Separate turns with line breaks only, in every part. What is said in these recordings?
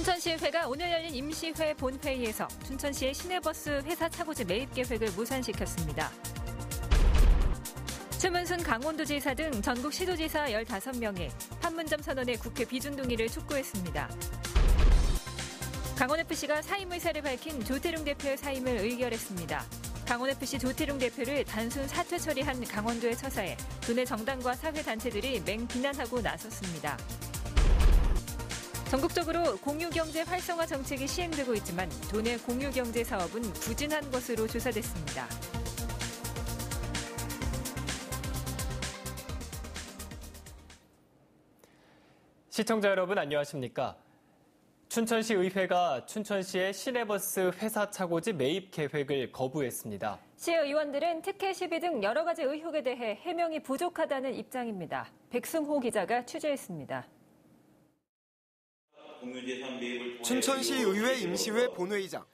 춘천시의회가 오늘 열린 임시회 본회의에서 춘천시의 시내버스 회사 차고지 매입 계획을 무산시켰습니다. 최문순 강원도지사 등 전국 시도지사 15명이 판문점 선언의 국회 비준 동의를 촉구했습니다. 강원FC가 사임 의사를 밝힌 조태룡 대표의 사임을 의결했습니다. 강원FC 조태룡 대표를 단순 사퇴 처리한 강원도의 처사에 도내 정당과 사회단체들이 맹비난하고 나섰습니다. 전국적으로 공유경제 활성화 정책이 시행되고 있지만 도내 공유경제 사업은 부진한 것으로 조사됐습니다.
시청자 여러분 안녕하십니까? 춘천시 의회가 춘천시의 시내버스 회사 차고지 매입 계획을 거부했습니다.
시의원들은 특혜 시비 등 여러 가지 의혹에 대해 해명이 부족하다는 입장입니다. 백승호 기자가 취재했습니다.
춘천시 의회 임시회 본회의장.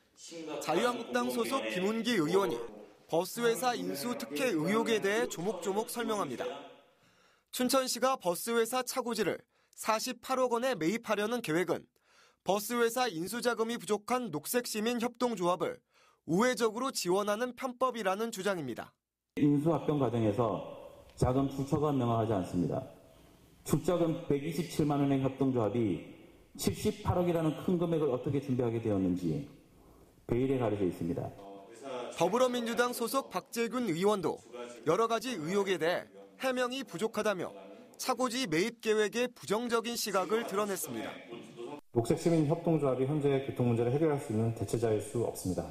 자유한국당 소속 김운기 의원이 버스회사 인수 특혜 의혹에 대해 조목조목 설명합니다. 춘천시가 버스회사 차고지를 48억 원에 매입하려는 계획은 버스회사 인수자금이 부족한 녹색시민협동조합을 우회적으로 지원하는 편법이라는 주장입니다.
인수합병 과정에서 자금 출처가 명확하지 않습니다. 출자금 127만 원의 협동조합이 78억이라는 큰 금액을 어떻게 준비하게 되었는지 베일에 가려져 있습니다.
더불어민주당 소속 박재균 의원도 여러 가지 의혹에 대해 해명이 부족하다며 차고지 매입 계획의 부정적인 시각을 드러냈습니다.
녹색시민협동조합이 현재 교통 문제를 해결할 수 있는 대체자일 수 없습니다.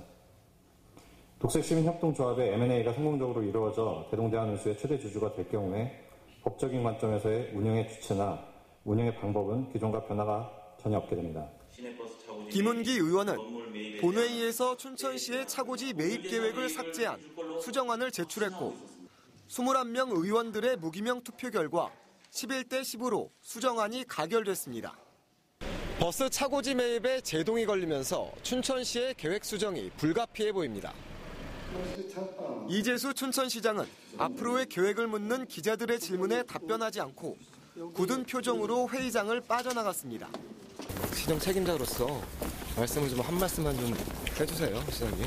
녹색시민협동조합의 M&A가 성공적으로 이루어져 대동대안 운수의 최대 주주가 될 경우에 법적인 관점에서의 운영의 주체나 운영의 방법은 기존과 변화가 전혀 없게 됩니다.
김은기 의원은 본회의에서 춘천시의 차고지 매입 계획을 삭제한 수정안을 제출했고 21명 의원들의 무기명 투표 결과 11대 10으로 수정안이 가결됐습니다. 버스 차고지 매입에 제동이 걸리면서 춘천시의 계획 수정이 불가피해 보입니다. 이재수 춘천시장은 앞으로의 계획을 묻는 기자들의 질문에 답변하지 않고 굳은 표정으로 회의장을 빠져나갔습니다.
시정 책임자로서 말씀을 좀 한 말씀만 좀 해주세요, 시장님.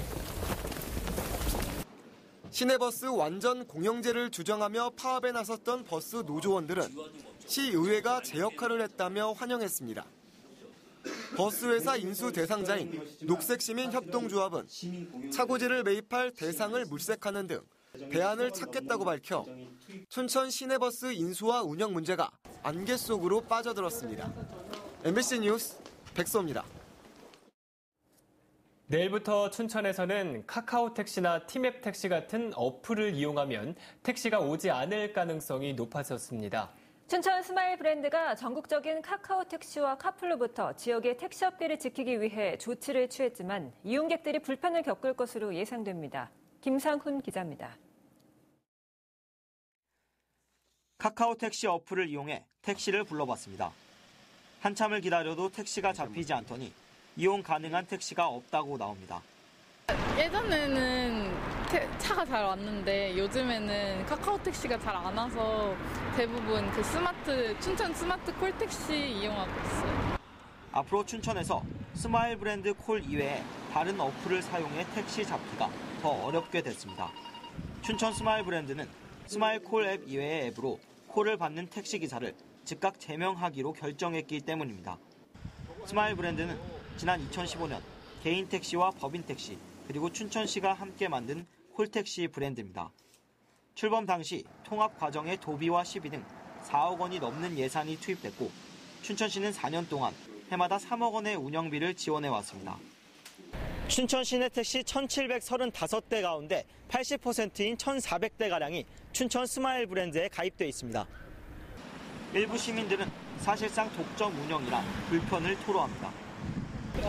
시내버스 완전 공영제를 주장하며 파업에 나섰던 버스 노조원들은 시의회가 제 역할을 했다며 환영했습니다. 버스회사 인수 대상자인 녹색시민협동조합은 차고지를 매입할 대상을 물색하는 등 대안을 찾겠다고 밝혀 춘천 시내버스 인수와 운영 문제가 안개 속으로 빠져들었습니다. MBC 뉴스 백소입니다.
내일부터 춘천에서는 카카오택시나 티맵택시 같은 어플을 이용하면 택시가 오지 않을 가능성이 높아졌습니다.
춘천 스마일 브랜드가 전국적인 카카오택시와 카풀로부터 지역의 택시업계를 지키기 위해 조치를 취했지만 이용객들이 불편을 겪을 것으로 예상됩니다. 김상훈 기자입니다.
카카오택시 어플을 이용해 택시를 불러봤습니다. 한참을 기다려도 택시가 잡히지 않더니 이용 가능한 택시가 없다고 나옵니다.
예전에는 차가 잘 왔는데 요즘에는 카카오택시가 잘 안 와서 대부분 춘천 스마트 콜택시 이용하고 있어요.
앞으로 춘천에서 스마일 브랜드 콜 이외에 다른 어플을 사용해 택시 잡기가 더 어렵게 됐습니다. 춘천 스마일 브랜드는 스마일 콜 앱 이외의 앱으로 콜을 받는 택시기사를 즉각 제명하기로 결정했기 때문입니다. 스마일 브랜드는 지난 2015년 개인 택시와 법인 택시 그리고 춘천시가 함께 만든 콜택시 브랜드입니다. 출범 당시 통합 과정에 도비와 시비 등 4억 원이 넘는 예산이 투입됐고 춘천시는 4년 동안 해마다 3억 원의 운영비를 지원해왔습니다. 춘천 시내 택시 1,735대 가운데 80%인 1,400대가량이 춘천 스마일 브랜드에 가입돼 있습니다. 일부 시민들은 사실상 독점 운영이라 불편을 토로합니다.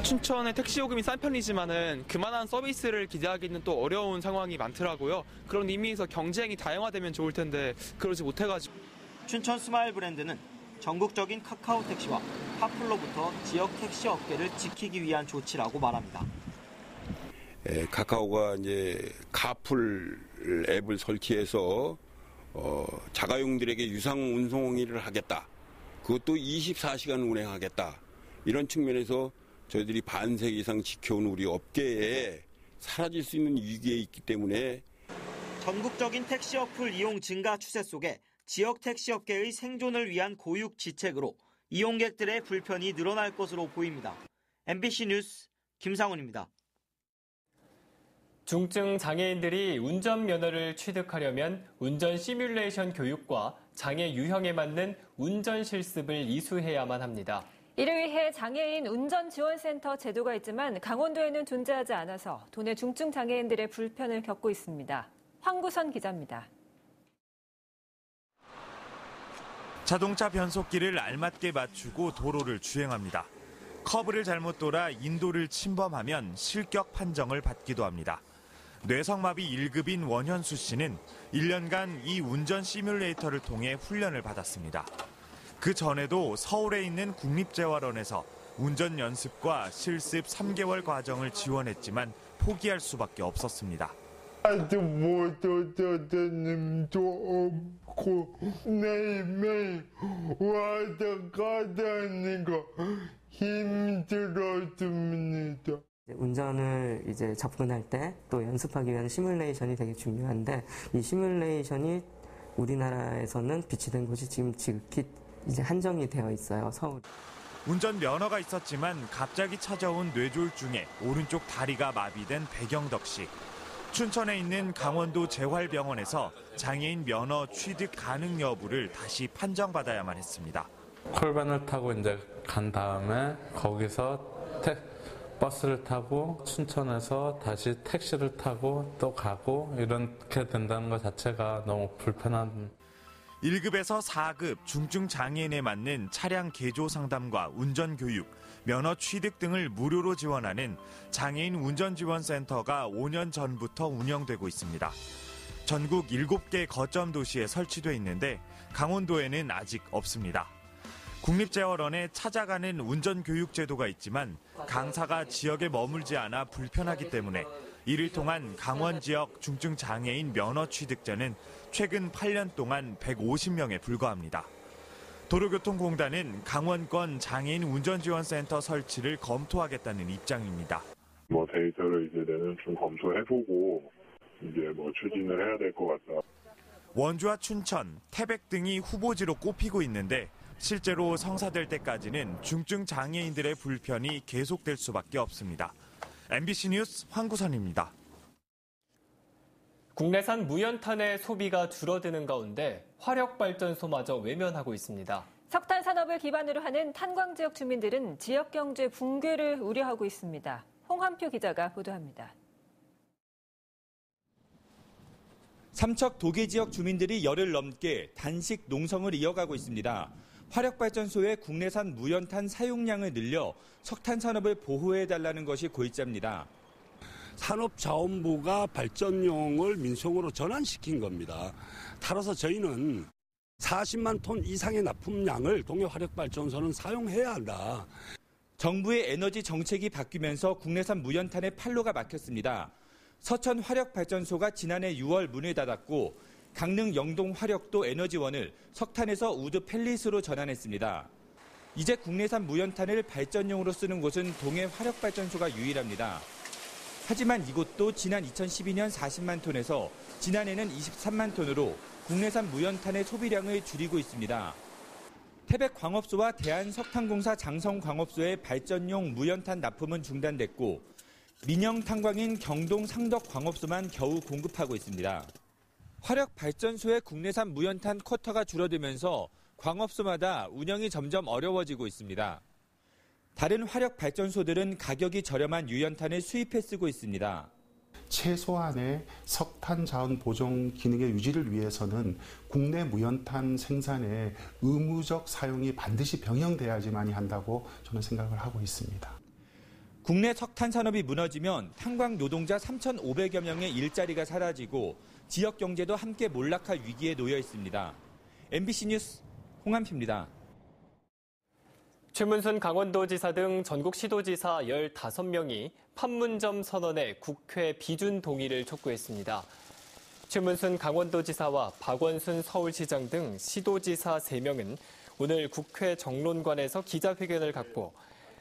춘천의 택시 요금이 싼 편이지만은 그만한 서비스를 기대하기는 또 어려운 상황이 많더라고요. 그런 의미에서 경쟁이 다양화되면 좋을 텐데 그러지 못해가지고.
춘천 스마일 브랜드는 전국적인 카카오 택시와 카풀로부터 지역 택시 업계를 지키기 위한 조치라고 말합니다.
카카오가 이제 카풀 앱을 설치해서 자가용들에게 유상 운송일을 하겠다. 그것도 24시간 운행하겠다. 이런 측면에서 저희들이 반세기 이상 지켜온 우리 업계에 사라질 수 있는 위기에 있기 때문에
전국적인 택시 어플 이용 증가 추세 속에 지역 택시 업계의 생존을 위한 고육지책으로 이용객들의 불편이 늘어날 것으로 보입니다. MBC 뉴스 김상훈입니다.
중증 장애인들이 운전면허를 취득하려면 운전 시뮬레이션 교육과 장애 유형에 맞는 운전 실습을 이수해야만 합니다.
이를 위해 장애인 운전지원센터 제도가 있지만 강원도에는 존재하지 않아서 도내 중증 장애인들의 불편을 겪고 있습니다. 황구선 기자입니다.
자동차 변속기를 알맞게 맞추고 도로를 주행합니다. 커브를 잘못 돌아 인도를 침범하면 실격 판정을 받기도 합니다. 뇌성마비 1급인 원현수 씨는 1년간 이 운전 시뮬레이터를 통해 훈련을 받았습니다. 그 전에도 서울에 있는 국립재활원에서 운전 연습과 실습 3개월 과정을 지원했지만 포기할 수밖에 없었습니다.
아직 못하는 도 없고 매일매일 와서 가다니는 거 힘들었습니다.
운전을 이제 접근할 때 또 연습하기 위한 시뮬레이션이 되게 중요한데 이 시뮬레이션이 우리나라에서는 비치된 곳이 지금 지극히 이제 한정이 되어 있어요. 서울.
운전 면허가 있었지만 갑자기 찾아온 뇌졸중에 오른쪽 다리가 마비된 백영덕 씨. 춘천에 있는 강원도 재활병원에서 장애인 면허 취득 가능 여부를 다시 판정받아야만 했습니다.
콜반을 타고 이제 간 다음에 거기서 버스를 타고 춘천에서 다시 택시를 타고 또 가고 이렇게 된다는 것 자체가 너무 불편한.
1급에서 4급 중증 장애인에 맞는 차량 개조 상담과 운전 교육, 면허 취득 등을 무료로 지원하는 장애인 운전지원센터가 5년 전부터 운영되고 있습니다. 전국 7개 거점 도시에 설치돼 있는데 강원도에는 아직 없습니다. 국립재활원에 찾아가는 운전교육 제도가 있지만 강사가 지역에 머물지 않아 불편하기 때문에 이를 통한 강원 지역 중증 장애인 면허 취득자는 최근 8년 동안 150명에 불과합니다. 도로교통공단은 강원권 장애인 운전지원센터 설치를 검토하겠다는 입장입니다.
데이터를 이제 내년 좀 검토해보고 이제 추진을 해야 될 것 같다.
원주와 춘천, 태백 등이 후보지로 꼽히고 있는데 실제로 성사될 때까지는 중증 장애인들의 불편이 계속될 수밖에 없습니다. MBC 뉴스 황구선입니다.
국내산 무연탄의 소비가 줄어드는 가운데 화력발전소마저 외면하고 있습니다.
석탄 산업을 기반으로 하는 탄광 지역 주민들은 지역 경제 붕괴를 우려하고 있습니다. 홍한표 기자가 보도합니다.
삼척 도계 지역 주민들이 열흘 넘게 단식 농성을 이어가고 있습니다. 화력발전소의 국내산 무연탄 사용량을 늘려 석탄 산업을 보호해달라는 것이 고의자입니다.
산업자원부가 발전용을 민속으로 전환시킨 겁니다. 따라서 저희는 40만 톤 이상의 납품량을 동해 화력발전소는 사용해야 한다.
정부의 에너지 정책이 바뀌면서 국내산 무연탄의 판로가 막혔습니다. 서천 화력발전소가 지난해 6월 문을 닫았고 강릉 영동 화력도 에너지원을 석탄에서 우드 펠릿으로 전환했습니다. 이제 국내산 무연탄을 발전용으로 쓰는 곳은 동해 화력발전소가 유일합니다. 하지만 이곳도 지난 2012년 40만 톤에서 지난해는 23만 톤으로 국내산 무연탄의 소비량을 줄이고 있습니다. 태백광업소와 대한석탄공사 장성광업소의 발전용 무연탄 납품은 중단됐고 민영탄광인 경동 상덕광업소만 겨우 공급하고 있습니다. 화력발전소의 국내산 무연탄 쿼터가 줄어들면서 광업소마다 운영이 점점 어려워지고 있습니다. 다른 화력발전소들은 가격이 저렴한 유연탄을 수입해 쓰고 있습니다.
최소한의 석탄 자원 보존 기능의 유지를 위해서는 국내 무연탄 생산의 의무적 사용이 반드시 병행돼야지만이 한다고 저는 생각을 하고 있습니다.
국내 석탄 산업이 무너지면 탄광 노동자 3,500여 명의 일자리가 사라지고 지역 경제도 함께 몰락할 위기에 놓여 있습니다. MBC 뉴스 홍한표입니다.
최문순 강원도지사 등 전국 시도지사 15명이 판문점 선언에 국회 비준 동의를 촉구했습니다. 최문순 강원도지사와 박원순 서울시장 등 시도지사 3명은 오늘 국회 정론관에서 기자회견을 갖고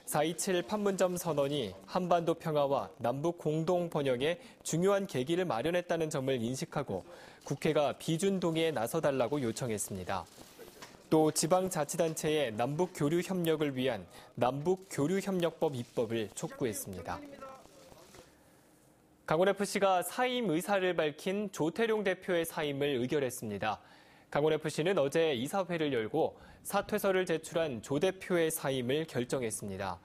4.27 판문점 선언이 한반도 평화와 남북 공동 번영에 중요한 계기를 마련했다는 점을 인식하고 국회가 비준 동의에 나서달라고 요청했습니다. 또 지방자치단체의 남북 교류 협력을 위한 남북 교류 협력법 입법을 촉구했습니다. 강원FC가 사임 의사를 밝힌 조태룡 대표의 사임을 의결했습니다. 강원FC는 어제 이사회를 열고 사퇴서를 제출한 조 대표의 사임을 결정했습니다.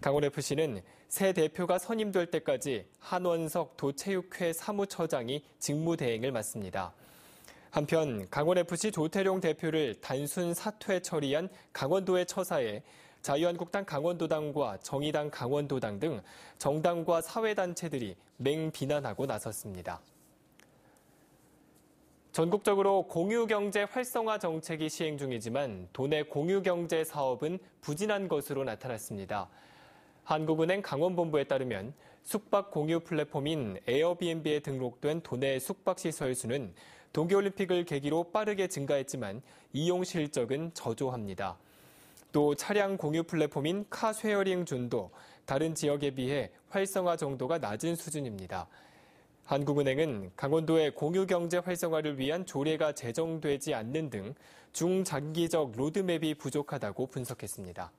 강원FC는 새 대표가 선임될 때까지 한원석 도체육회 사무처장이 직무대행을 맡습니다. 한편 강원FC 조태룡 대표를 단순 사퇴 처리한 강원도의 처사에 자유한국당 강원도당과 정의당 강원도당 등 정당과 사회단체들이 맹비난하고 나섰습니다. 전국적으로 공유경제 활성화 정책이 시행 중이지만 도내 공유경제 사업은 부진한 것으로 나타났습니다. 한국은행 강원본부에 따르면 숙박 공유 플랫폼인 에어비앤비에 등록된 도내 숙박시설 수는 동계올림픽을 계기로 빠르게 증가했지만 이용 실적은 저조합니다. 또 차량 공유 플랫폼인 카쉐어링 존도 다른 지역에 비해 활성화 정도가 낮은 수준입니다. 한국은행은 강원도의 공유경제 활성화를 위한 조례가 제정되지 않는 등 중장기적 로드맵이 부족하다고 분석했습니다.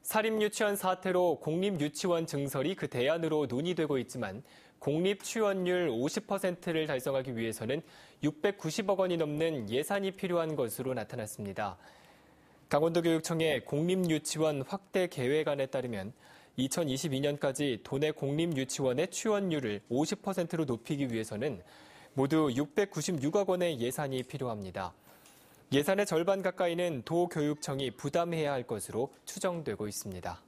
사립유치원 사태로 공립유치원 증설이 그 대안으로 논의되고 있지만 공립 취원율 50%를 달성하기 위해서는 690억 원이 넘는 예산이 필요한 것으로 나타났습니다. 강원도교육청의 공립유치원 확대 계획안에 따르면 2022년까지 도내 공립유치원의 취원율을 50%로 높이기 위해서는 모두 696억 원의 예산이 필요합니다. 예산의 절반 가까이는 도교육청이 부담해야 할 것으로 추정되고 있습니다.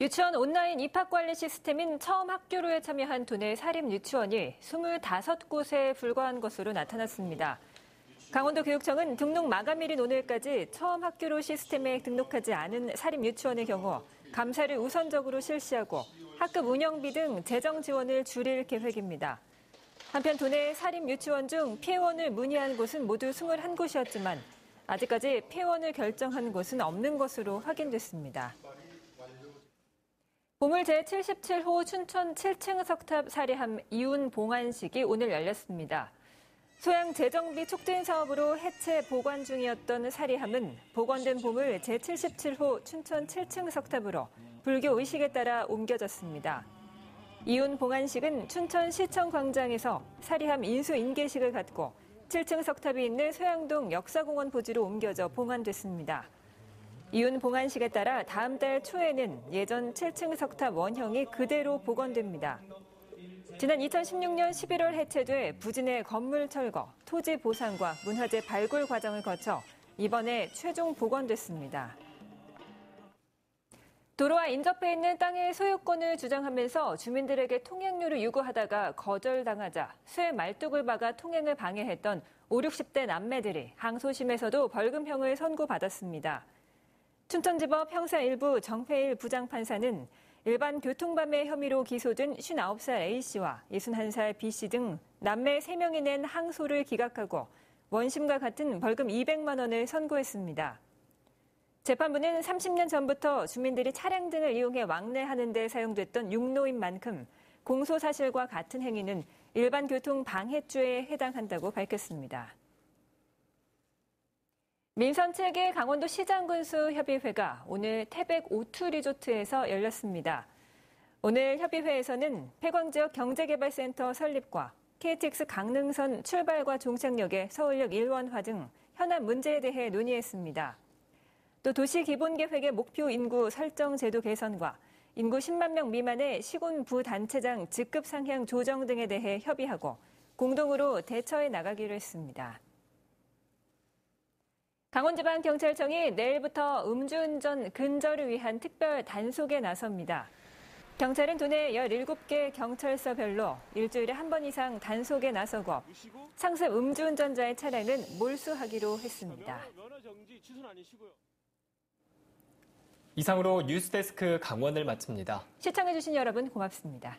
유치원 온라인 입학관리 시스템인 처음 학교로에 참여한 도내 사립유치원이 25곳에 불과한 것으로 나타났습니다. 강원도교육청은 등록 마감일인 오늘까지 처음 학교로 시스템에 등록하지 않은 사립유치원의 경우 감사를 우선적으로 실시하고 학급 운영비 등 재정 지원을 줄일 계획입니다. 한편 도내 사립유치원 중 폐원을 문의한 곳은 모두 21곳이었지만 아직까지 폐원을 결정한 곳은 없는 것으로 확인됐습니다. 보물 제77호 춘천 7층 석탑 사리함 이운 봉안식이 오늘 열렸습니다. 소양 재정비 촉진 사업으로 해체 보관 중이었던 사리함은 복원된 보물 제77호 춘천 7층 석탑으로 불교 의식에 따라 옮겨졌습니다. 이운 봉안식은 춘천시청 광장에서 사리함 인수 인계식을 갖고 7층 석탑이 있는 소양동 역사공원 부지로 옮겨져 봉안됐습니다. 이운 봉안식에 따라 다음 달 초에는 예전 7층 석탑 원형이 그대로 복원됩니다. 지난 2016년 11월 해체돼 부진의 건물 철거, 토지 보상과 문화재 발굴 과정을 거쳐 이번에 최종 복원됐습니다. 도로와 인접해 있는 땅의 소유권을 주장하면서 주민들에게 통행료를 요구하다가 거절당하자 쇠 말뚝을 박아 통행을 방해했던 5, 60대 남매들이 항소심에서도 벌금형을 선고받았습니다. 춘천지법 형사 1부 정회일 부장판사는 일반 교통방해 혐의로 기소된 59살 A씨와 61살 B씨 등 남매 3명이 낸 항소를 기각하고 원심과 같은 벌금 200만 원을 선고했습니다. 재판부는 30년 전부터 주민들이 차량 등을 이용해 왕래하는 데 사용됐던 육로인 만큼 공소 사실과 같은 행위는 일반 교통 방해죄에 해당한다고 밝혔습니다. 민선 7개 강원도 시장군수협의회가 오늘 태백 오투 리조트에서 열렸습니다. 오늘 협의회에서는 폐광지역 경제개발센터 설립과 KTX 강릉선 출발과 종착역의 서울역 1원화 등 현안 문제에 대해 논의했습니다. 또 도시기본계획의 목표 인구 설정 제도 개선과 인구 10만 명 미만의 시군부단체장 직급 상향 조정 등에 대해 협의하고 공동으로 대처해 나가기로 했습니다. 강원지방경찰청이 내일부터 음주운전 근절을 위한 특별 단속에 나섭니다. 경찰은 도내 17개 경찰서별로 일주일에 한 번 이상 단속에 나서고 상습 음주운전자의 차량은 몰수하기로 했습니다.
이상으로 뉴스데스크 강원을 마칩니다.
시청해주신 여러분 고맙습니다.